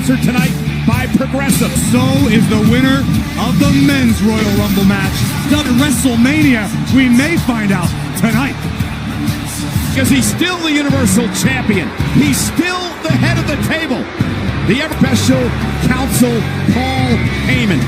sponsored tonight by Progressive. So is the winner of the men's Royal Rumble match. At WrestleMania, we may find out tonight. Because he's still the Universal Champion. He's still the head of the table. The ever special counsel, Paul Heyman.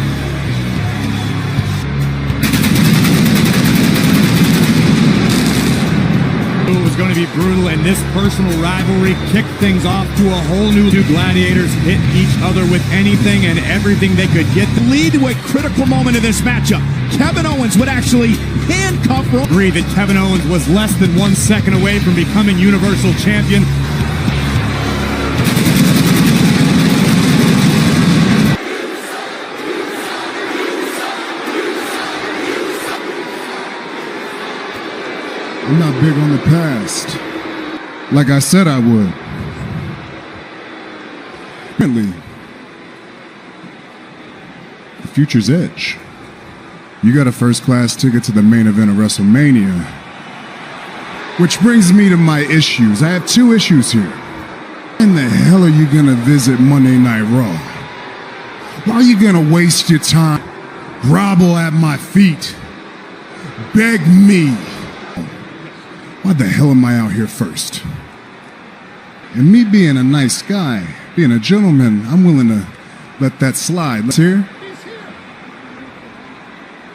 It was going to be brutal, and this personal rivalry kicked things off to a whole new. Two gladiators hit each other with anything and everything they could get. Lead to a critical moment in this matchup. Kevin Owens would actually handcuff Roman. Agree that Kevin Owens was less than 1 second away from becoming Universal Champion. I'm not big on the past, like I said I would. Apparently, the future's edge. You got a first-class ticket to the main event of WrestleMania, which brings me to my issues. I have two issues here. When the hell are you gonna visit Monday Night Raw? Why are you gonna waste your time, grovel at my feet, beg me? Why the hell am I out here first? And me being a nice guy, being a gentleman, I'm willing to let that slide. Let's hear. He's here.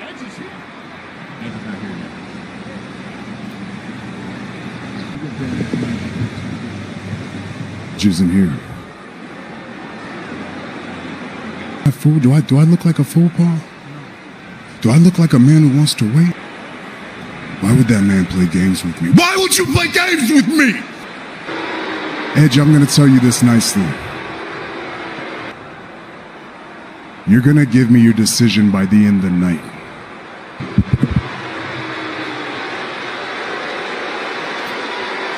Edge is here. Edge is not here yet. Edge isn't here. A fool? Do I look like a fool, Paul? Do I look like a man who wants to wait? Why would that man play games with me? Why would you play games with me? Edge, I'm going to tell you this nicely. You're going to give me your decision by the end of the night.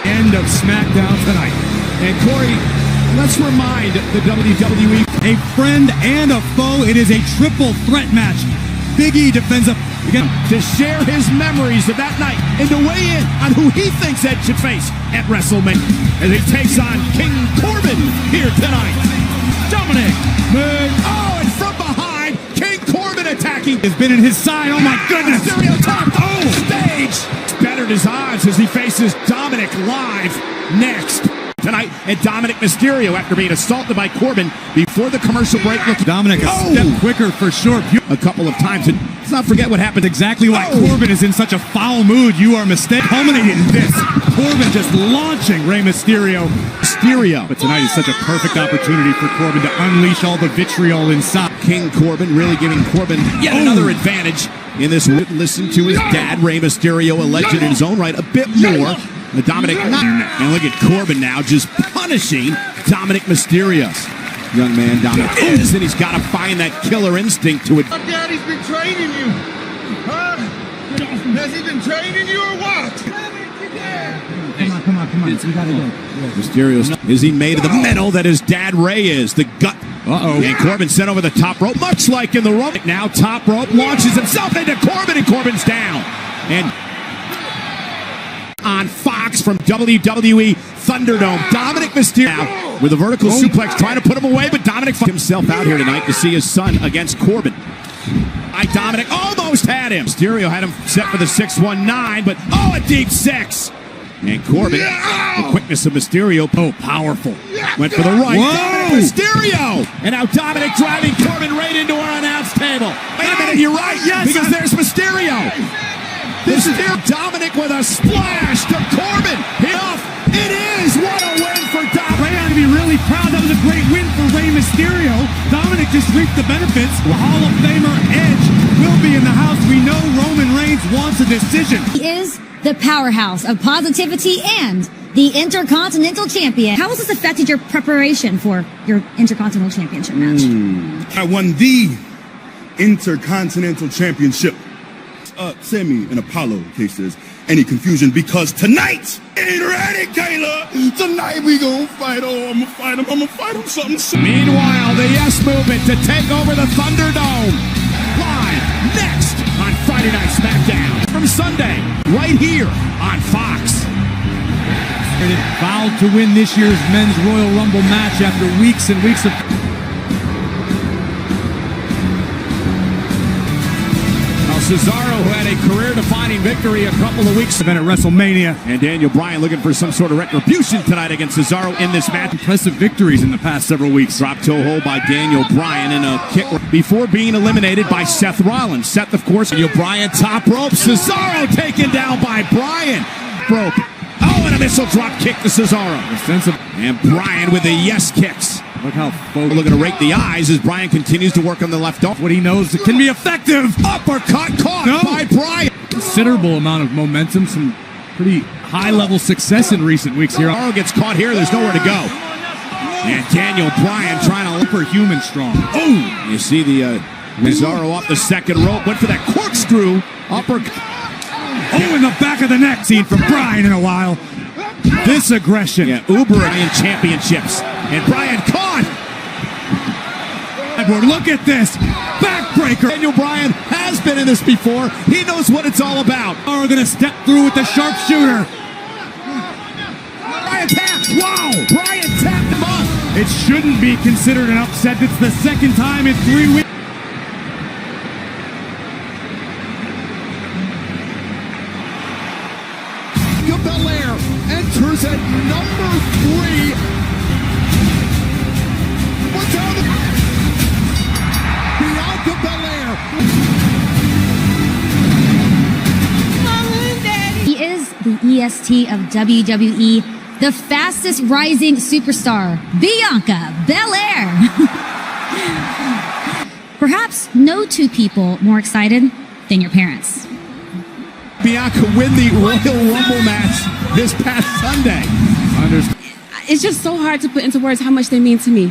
End of SmackDown tonight. And Corey, let's remind the WWE. A friend and a foe. It is a triple threat match. Big E defends up again to share his memories of that night and to weigh in on who he thinks Edge should face at WrestleMania as he takes on King Corbin here tonight. Dominic, oh, and from behind, King Corbin attacking. Has been in his side. Oh my goodness! Stereotype stage. Bettered his odds as he faces Dominic live next tonight, and Dominic Mysterio, after being assaulted by Corbin before the commercial break. Look, Dominic a step quicker for sure. A couple of times, and let's not forget what happened. Exactly why Corbin is in such a foul mood. You are mistaken. Culminating in this. Corbin just launching Rey Mysterio. But tonight is such a perfect opportunity for Corbin to unleash all the vitriol inside. King Corbin really giving Corbin yet another advantage in this. Listen to his dad, Rey Mysterio, a legend in his own right, a bit more. Dominic, and look at Corbin now just punishing Dominic Mysterio. Young man Dominic is, and he's got to find that killer instinct to it. My daddy's been training you. Huh? Has he been training you or what? Come on. We gotta go. Mysterio, is he made of the metal that his dad Ray is? The gut. And Corbin sent over the top rope, much like in the rope. Now top rope launches himself into Corbin, and Corbin's down. And on Fox from WWE Thunderdome, Dominic Mysterio with a vertical suplex trying to put him away, but Dominic himself out here tonight to see his son against Corbin. Dominic almost had him. Mysterio had him set for the 619, but a deep six. And Corbin, the quickness of Mysterio, powerful. Went for the right. Dominic Mysterio! And now Dominic driving Corbin right into our announce table. Wait a minute, you're right. Yes, because there's Mysterio. This is Dominic with a splash to Corbin. Enough. It is. What a win for Dominic. Ray ought to be really proud. That was a great win for Rey Mysterio. Dominic just reaped the benefits. Hall of Famer Edge will be in the house. We know Roman Reigns wants a decision. He is the powerhouse of positivity and the Intercontinental Champion. How has this affected your preparation for your Intercontinental Championship match? I won the Intercontinental Championship. Send me an Apollo in case there's any confusion, because tonight ain't ready, Kayla. Tonight we gonna fight. I'm gonna fight him something. Meanwhile, the Yes Movement to take over the Thunderdome. Live next on Friday Night SmackDown from Sunday, right here on Fox. Vowed to win this year's Men's Royal Rumble match after weeks and weeks of Cesaro, who had a career-defining victory a couple of weeks ago Event at WrestleMania. And Daniel Bryan looking for some sort of retribution tonight against Cesaro in this match. Impressive victories in the past several weeks. Drop toe hold by Daniel Bryan in a kick before being eliminated by Seth Rollins. Seth, of course, Daniel Bryan top rope. Cesaro taken down by Bryan. Rope. Oh, and a missile drop kick to Cesaro. And Bryan with the yes kicks. Look how looking to rake the eyes as Bryan continues to work on the left arm. what he knows can be effective. Uppercut caught by Bryan. Considerable amount of momentum, some pretty high-level success in recent weeks here. Cesaro gets caught here. There's nowhere to go. And Daniel Bryan trying to Super human strong. Oh! You see the Cesaro off the second rope. Went for that corkscrew uppercut. Oh, in the back of the neck. Seen from Bryan in a while. This aggression. Yeah, Uber and championships. And Bryan caught. Edward, look at this. Backbreaker. Daniel Bryan has been in this before. He knows what it's all about. Are going to step through with the sharpshooter. Bryan tapped. Wow! Bryan tapped him up. It shouldn't be considered an upset. It's the second time in 3 weeks. Belair enters at number 3. What's down the Bianca Belair. He is the EST of WWE, the fastest rising superstar, Bianca Belair. Perhaps no two people more excited than your parents. Bianca win the Royal Rumble match this past Sunday. It's just so hard to put into words how much they mean to me.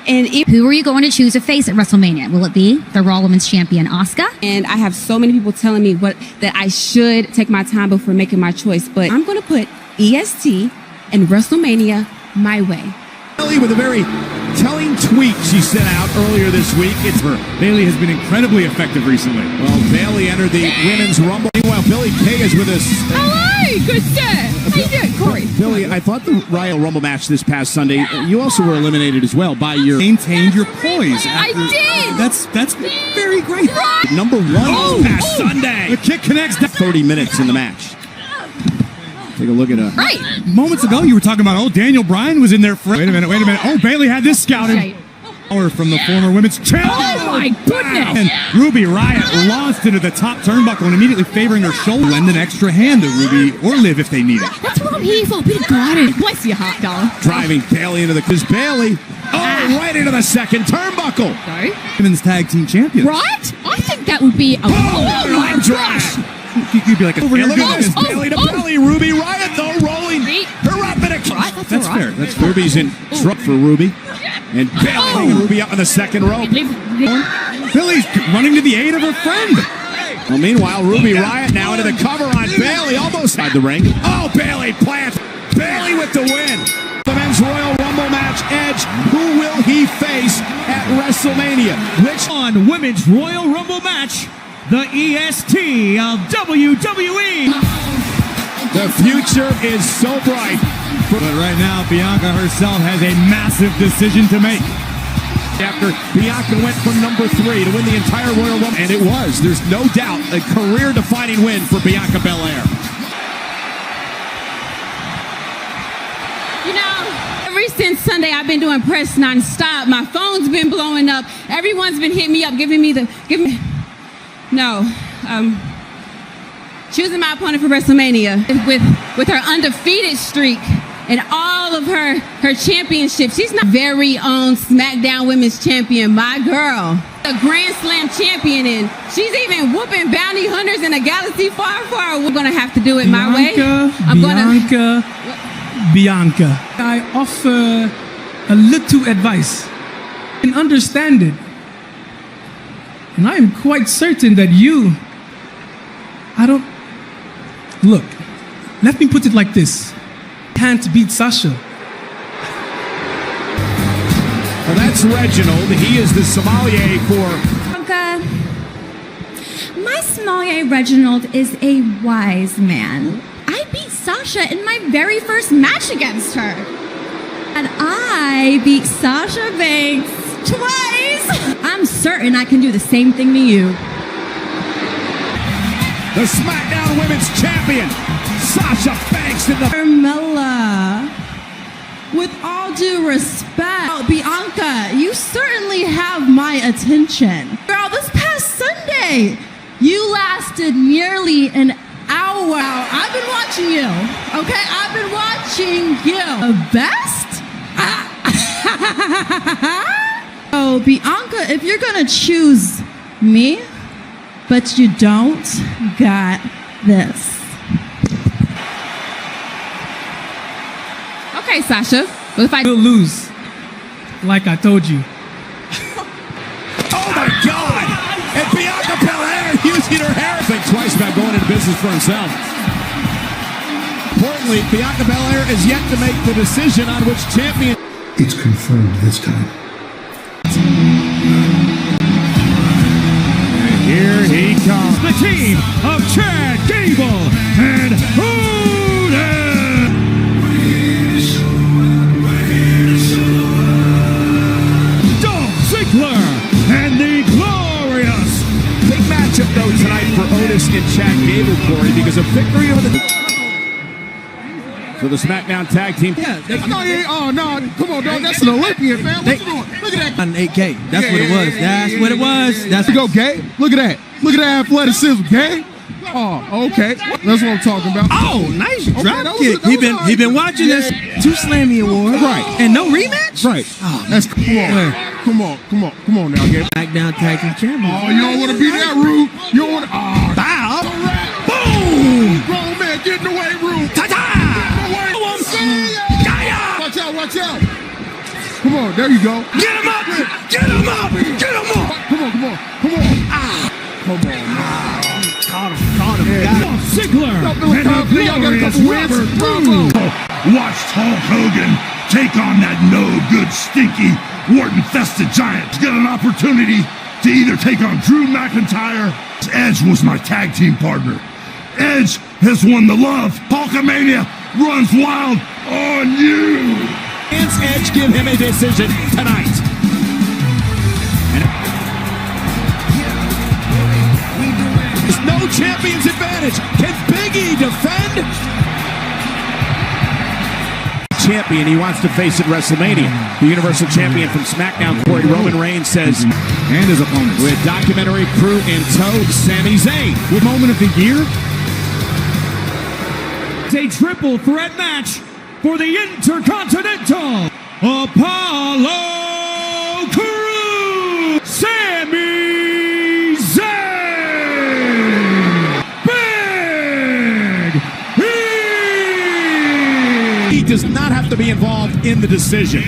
And who are you going to choose to face at WrestleMania? Will it be the Raw Women's Champion, Asuka? And I have so many people telling me that I should take my time before making my choice. But I'm going to put EST and WrestleMania my way. Bayley with a very telling tweet she sent out earlier this week. It's her. Bayley has been incredibly effective recently. Well, Bayley entered the Women's Rumble. Meanwhile, Billy Kay is with us. Hello, good sir. How you doing, Corey? Billy, I thought the Royal Rumble match this past Sunday, you also were eliminated as well by your... Maintained your poise. I did. That's very great. Number 1 this past Sunday. The kick connects. 30 minutes in the match. Take a look at Right. Moments ago, you were talking about, Daniel Bryan was in there. Wait a minute. Oh, Bayley had this scouted. Power from the former women's champion. Oh, my goodness. And Ruby Riott launched into the top turnbuckle and immediately favoring her shoulder. Lend an extra hand to Ruby or Liv if they need it. That's what I'm here for. Be got it. Bless you, hot dog. driving Bayley into the... Because Bayley, right into the second turnbuckle. Sorry. Women's tag team champion. Right? I think that would be a... Oh, my gosh. You'd be like, over here. Look at this. Bayley to belly. Ruby Riott, though, rolling her up in a... That's fair. That's fair. Ruby's in truck for Ruby. And Bayley taking Ruby up on the second rope. Billy's running to the aid of her friend. Well, meanwhile, Ruby Riott now into the cover on Bayley, almost inside the ring. Oh, Bayley plants. Bayley with the win. The Men's Royal Rumble match, Edge. Who will he face at WrestleMania? Which On Women's Royal Rumble match, the EST of WWE. The future is so bright. But right now, Bianca herself has a massive decision to make. After Bianca went from number 3 to win the entire Royal Rumble. And it was, there's no doubt, a career-defining win for Bianca Belair. You know, ever since Sunday, I've been doing press nonstop. My phone's been blowing up. Everyone's been hitting me up, choosing my opponent for WrestleMania with her undefeated streak and all of her championships. She's not very own SmackDown Women's Champion, my girl. A Grand Slam champion, and she's even whooping bounty hunters in a galaxy far, far. We're gonna have to do it my way. Bianca, I offer a little advice and understand it. And I am quite certain that look, let me put it like this. Can't beat Sasha. Well, that's Reginald. He is the sommelier for... Bianca, my sommelier Reginald is a wise man. I beat Sasha in my very first match against her. And I beat Sasha Banks twice. I'm certain I can do the same thing to you. the SmackDown Women's Champion, Sasha Banks in the... Carmella, with all due respect, Bianca, you certainly have my attention. Girl, this past Sunday, you lasted nearly an hour. I've been watching you, okay? I've been watching you. The best? Oh, Bianca, if you're gonna choose me, but you don't got this. Okay, Sasha. What if I We'll lose, like I told you. Oh my God! And Bianca Belair using her hair. Think twice about going into business for himself. Importantly, Bianca Belair is yet to make the decision on which champion. It's confirmed this time. And here he comes, the team of Chad Gable and Hogan. Dolph Ziggler and the Glorious. Big matchup though tonight for Otis and Chad Gable, Corey, because a victory over the... For the SmackDown Tag Team. Yeah, oh no, come on, dog. That's an Olympian, man. What you doing? Look at that. On 8K. That's what it was. That's what it was. That's go, Gay. Look at that. Look at that athleticism, Gay. Oh, okay. That's what I'm talking about. Oh, nice drop that kick. was He been watching this. 2 Slammy Awards. Right. And no rematch? Right. Oh, That's come on now, Gay. SmackDown Tag Team Champion. Oh, you don't want to be that rude. You don't want to. Oh, Bow. boom! Grown man, get in the way, rude. Ta-ta! Watch out. Come on, there you go. Get him up! Get him up! Get him up! Come on. Come on. Caught him. Dolph Ziggler and the Glorious Robert Roode. Watched Hulk Hogan take on that no-good, stinky, wart-infested giant. Get an opportunity to either take on Drew McIntyre. Edge was my tag team partner. Edge has won the love. Hulkamania runs wild on you. Fans Edge give him a decision tonight. There's no champion's advantage. Can Big E defend? Champion, he wants to face at WrestleMania. The Universal Champion from SmackDown, Corey Roman Reigns says, And his opponents. with documentary crew in tow, Sami Zayn. With moment of the year, it's a triple threat match for the Intercontinental Apollo Crews. Sami Zayn. Big E. He does not have to be involved in the decision.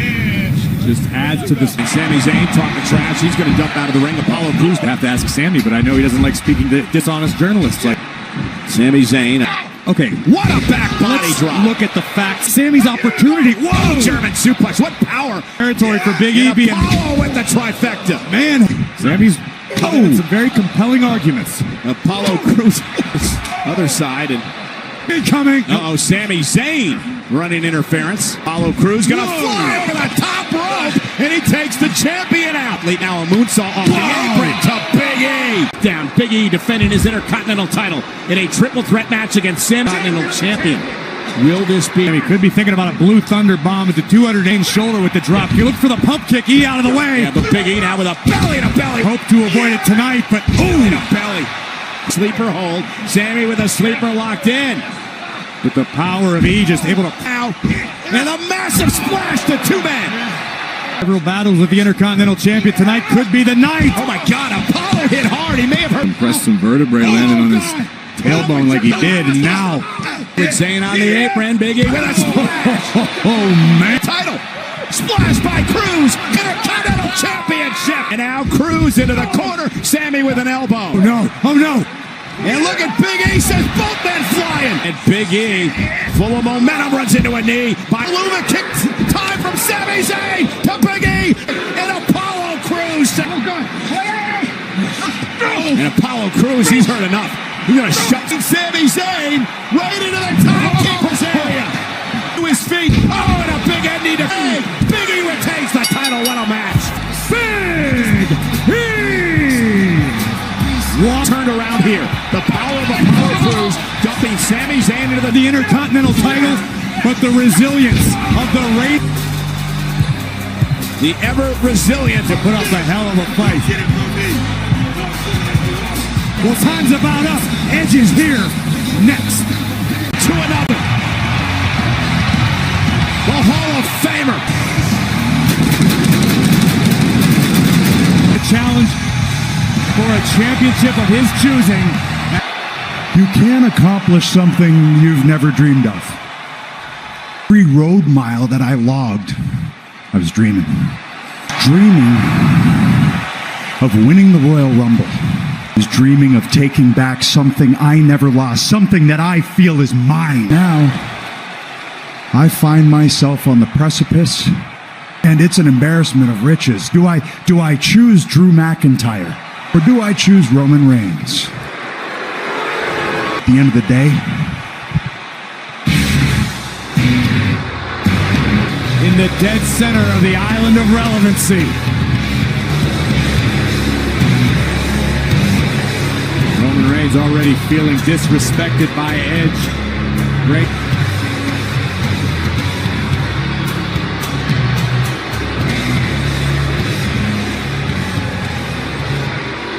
Just adds to this. Sami Zayn talking trash. He's going to dump out of the ring. Apollo Crews. I have to ask Sami, but I know he doesn't like speaking to dishonest journalists. Like Sami Zayn. okay, What a back body drop. look at the fact. Sammy's opportunity. Whoa, German suplex. What power. Territory for Big E And being. Apollo with the trifecta. Man, Sammy's some very compelling arguments. Apollo Crews. Other side. And Incoming. Sami Zayn running interference. Apollo Crews going to fly over the top rope. And he takes the champion out. Late now a moonsault off the apron to Big E. Down. Big E defending his Intercontinental title in a triple threat match against Sami Continental Champion. Will this be? He could be thinking about a blue thunder bomb at the 200-inch shoulder with the drop. You look for the pump kick. E out of the way. Yeah, but Big E now with a belly to belly. Hope to avoid it tonight, but In a belly. Sleeper hold. Sami with a sleeper locked in. with the power of E, just able to Ow. And a massive splash to 2 men. several battles with the Intercontinental Champion tonight. Could be the night. Oh my God, Apollo hit hard. He may have hurt. Pressed some vertebrae, landed on his Tailbone like he did, and now With Zayn on the apron, Big E with a splash. oh man. Title. Splash by Crews. Intercontinental Championship. And now Crews into the corner. Sami with an elbow. Oh no. And look at Big E, says both men flying. And Big E, full of momentum, runs into a knee. By Luma kick time from Sami Zayn to Big E. And Apollo Crews. And Apollo Crews, he's heard enough. He's going to shut Sami Zayn right into the timekeeper's area. To his feet. Oh, and a big ending to Big E retains the title. What a match. Big E. Turned around here. The power of Apollo see Sami Zayn into the Intercontinental title, but the resilience of the Reigns. The ever resilient To put up a hell of a fight. Well, time's about up. Edge is here next. to another. The Hall of Famer. A challenge for a championship of his choosing. You can accomplish something you've never dreamed of. Every road mile that I logged, I was dreaming. Dreaming of winning the Royal Rumble. I was dreaming of taking back something I never lost, something that I feel is mine. Now, I find myself on the precipice, and it's an embarrassment of riches. Do I choose Drew McIntyre, or do I choose Roman Reigns? At the end of the day, In the dead center of the island of relevancy. Roman Reigns already feeling disrespected by Edge. Great.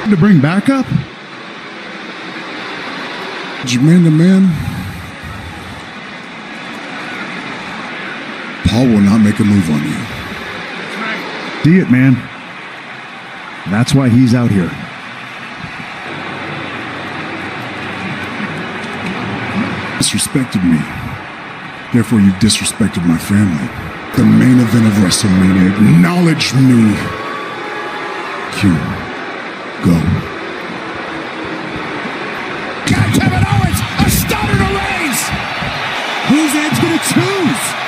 to bring backup? Man to man, Paul will not make a move on you. See it, man. That's why he's out here. Disrespected me. Therefore, you disrespected my family. The main event of WrestleMania. Acknowledge me. Q. Go. Kevin Owens, a stunner to Reigns. Who's Edge gonna choose?